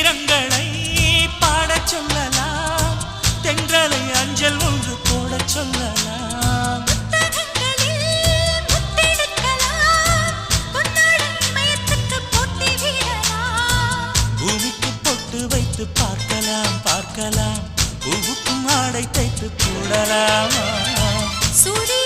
கீதங்களை பாடச் சொல்லலாம் தென்றலை அஞ்சல் ஒன்று போடச் சொல்லலாம் பூமிக்கு பொட்டு வைத்து பார்க்கலாம் பார்க்கலாம் பூவுக்கும் ஆடை தைத்து போடலாமா சூரிய